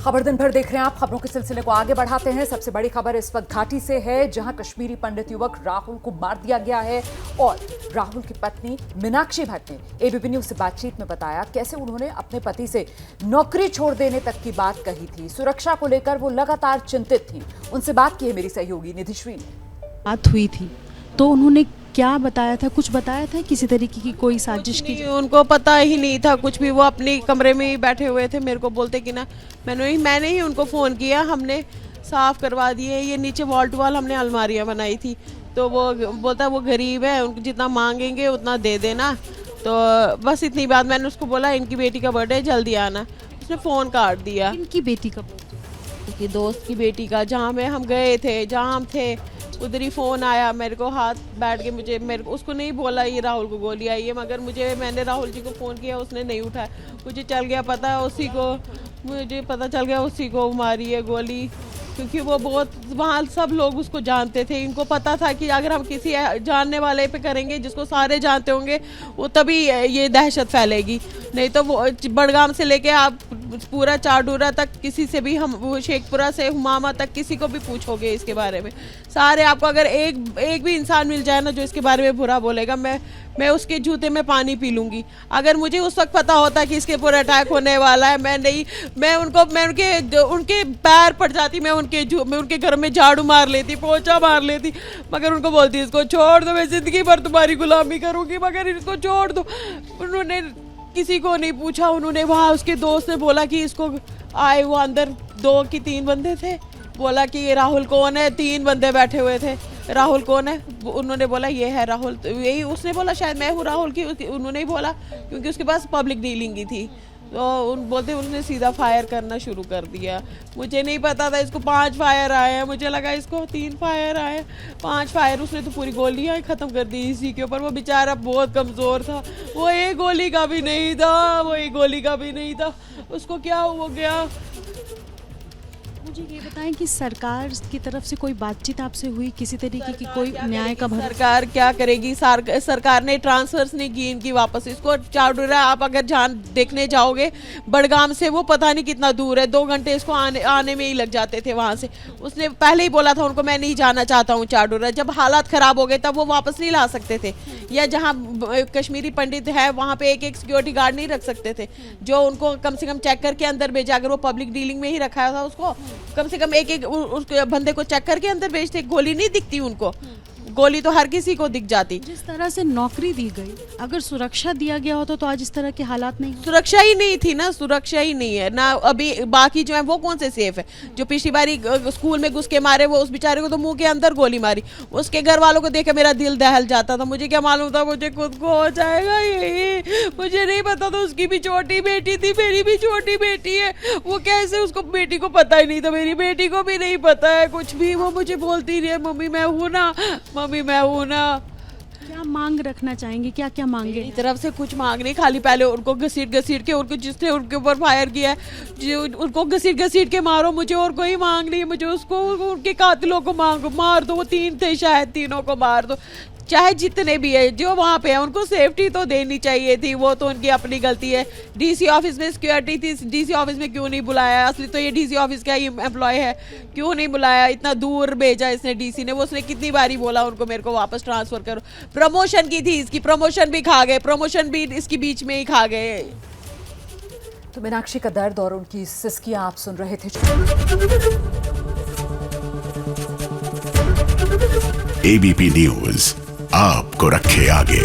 खबर दिन भर देख रहे हैं आप। खबरों के सिलसिले को आगे बढ़ाते हैं। सबसे बड़ी खबर इस वक्त घाटी से है, जहां कश्मीरी पंडित युवक राहुल को मार दिया गया है। और राहुल की पत्नी मीनाक्षी भट्ट ने एबीपी न्यूज से बातचीत में बताया कैसे उन्होंने अपने पति से नौकरी छोड़ देने तक की बात कही थी। सुरक्षा को लेकर वो लगातार चिंतित थी। उनसे बात की है मेरी सहयोगी निधिश्री ने। बात हुई थी तो उन्होंने क्या बताया था? कुछ बताया था किसी तरीके की कोई साजिश की? उनको पता ही नहीं था कुछ भी। वो अपने कमरे में ही बैठे हुए थे। मेरे को बोलते कि ना मैंने ही उनको फ़ोन किया, हमने साफ़ करवा दिए। ये नीचे वॉल टू वॉल हमने अलमारियाँ बनाई थी। तो वो बोलता वो गरीब है, उनको जितना मांगेंगे उतना दे देना। तो बस इतनी बात। मैंने उसको बोला इनकी बेटी का बर्थडे जल्दी आना। उसने फ़ोन काट दिया। इनकी बेटी का? कि दोस्त की बेटी का, जहाँ में हम गए थे, जहाँ हम थे उधर ही फ़ोन आया मेरे को। हाथ बैठ के मेरे को उसको नहीं बोला ये राहुल को गोली आई है, मगर मैंने राहुल जी को फ़ोन किया, उसने नहीं उठाया। मुझे चल गया पता, मुझे पता चल गया उसी को मारी है गोली, क्योंकि वो बहुत वहाँ सब लोग उसको जानते थे। इनको पता था कि अगर हम किसी जानने वाले पे करेंगे जिसको सारे जानते होंगे, वो तभी ये दहशत फैलेगी। नहीं तो वो बड़गाम से लेके आप पूरा चारडूरा तक, किसी से भी, हम वो शेखपुरा से हुमामा तक किसी को भी पूछोगे इसके बारे में, सारे आपको, अगर एक भी इंसान मिल जाए ना जो इसके बारे में बुरा बोलेगा, मैं उसके जूते में पानी पी लूँगी। अगर मुझे उस वक्त पता होता कि इसके ऊपर अटैक होने वाला है, मैं उनके पैर पड़ जाती, मैं उनके घर में झाड़ू मार लेती, पोछा मार लेती, मगर उनको बोलती इसको छोड़ दो, मैं ज़िंदगी भर तुम्हारी गुलामी करूँगी, मगर इसको छोड़ दो। उन्होंने किसी को नहीं पूछा। उन्होंने वहाँ उसके दोस्त ने बोला कि इसको आए, वो अंदर 2 कि 3 बंदे थे, बोला कि ये राहुल कौन है। 3 बंदे बैठे हुए थे, राहुल कौन है? उन्होंने बोला ये है राहुल। तो यही उसने बोला शायद मैं हूँ राहुल की, उन्होंने ही बोला, क्योंकि उसके पास पब्लिक डीलिंग की थी। तो बोलते उसने सीधा फायर करना शुरू कर दिया। मुझे नहीं पता था इसको 5 फायर आए हैं, मुझे लगा इसको 3 फायर आए। 5 फायर उसने तो पूरी गोलियां ही ख़त्म कर दी इसी के ऊपर। वो बेचारा बहुत कमज़ोर था, वो एक गोली का भी नहीं था, उसको क्या हो गया। मुझे ये बताएं कि सरकार की तरफ से कोई बातचीत आपसे हुई, किसी तरीके की कोई न्याय का भरोसा? सरकार क्या करेगी? सरकार ने ट्रांसफर्स नहीं की इनकी वापस। इसको चारडूरा आप अगर देखने जाओगे बड़गाम से, वो पता नहीं कितना दूर है, 2 घंटे इसको आने में ही लग जाते थे वहाँ से। उसने पहले ही बोला था उनको मैं नहीं जाना चाहता हूँ चारडूरा। जब हालात ख़राब हो गए तब वो वापस नहीं ला सकते थे, या जहाँ कश्मीरी पंडित है वहाँ पे एक सिक्योरिटी गार्ड नहीं रख सकते थे जो उनको कम से कम चेक करके अंदर भेजा। अगर वो पब्लिक डीलिंग में ही रखा था उसको, कम से कम एक उस बंदे को चेक करके अंदर भेजते। गोली नहीं दिखती उनको, गोली तो हर किसी को दिख जाती। जिस तरह से नौकरी दी गई, अगर सुरक्षा दिया गया होता तो आज इस तरह के हालात नहीं। सुरक्षा ही नहीं थी ना, सुरक्षा ही नहीं है ना। अभी बाकी जो है वो कौन से सेफ है? जो पिछली बारी स्कूल में घुस के मारे, वो उस बेचारे को तो मुंह के अंदर गोली मारी। उसके घर वालों को देख के मेरा दिल दहल जाता था। मुझे क्या मालूम था मुझे खुद को हो जाएगा ये, मुझे नहीं पता था। उसकी भी छोटी बेटी थी, मेरी भी छोटी बेटी है। वो कैसे, उसको बेटी को पता ही नहीं था, मेरी बेटी को भी नहीं पता है कुछ भी। वो मुझे बोलती रही मम्मी मैं हूँ ना। क्या मांग रखना चाहेंगे? क्या क्या मांगे? मेरी तरफ से कुछ मांग नहीं, खाली पहले उनको घसीट के, उनको जिसने उनके ऊपर फायर किया है उनको घसीट के मारो। मुझे और कोई मांग नहीं, मुझे उसको उनके कातिलों को मार दो। वो 3 थे शायद, तीनों को मार दो। चाहे जितने भी है जो वहाँ पे है, उनको सेफ्टी तो देनी चाहिए थी। वो तो उनकी अपनी गलती है। डीसी ऑफिस में सिक्योरिटी थी, डीसी ऑफिस में क्यों नहीं बुलाया? असली तो ये डीसी ऑफिस का ही एम्प्लॉय है, क्यों नहीं बुलाया? इतना दूर भेजा इसने डीसी ने। वो उसने कितनी बारी बोला उनको मेरे को वापस ट्रांसफर करो। प्रमोशन की थी इसकी, प्रमोशन भी खा गए, प्रमोशन भी इसकी बीच में ही खा गए। तो मीनाक्षी का दर्द और उनकी सिसकियां आप सुन रहे थे। एबीपी न्यूज आपको रखे आगे।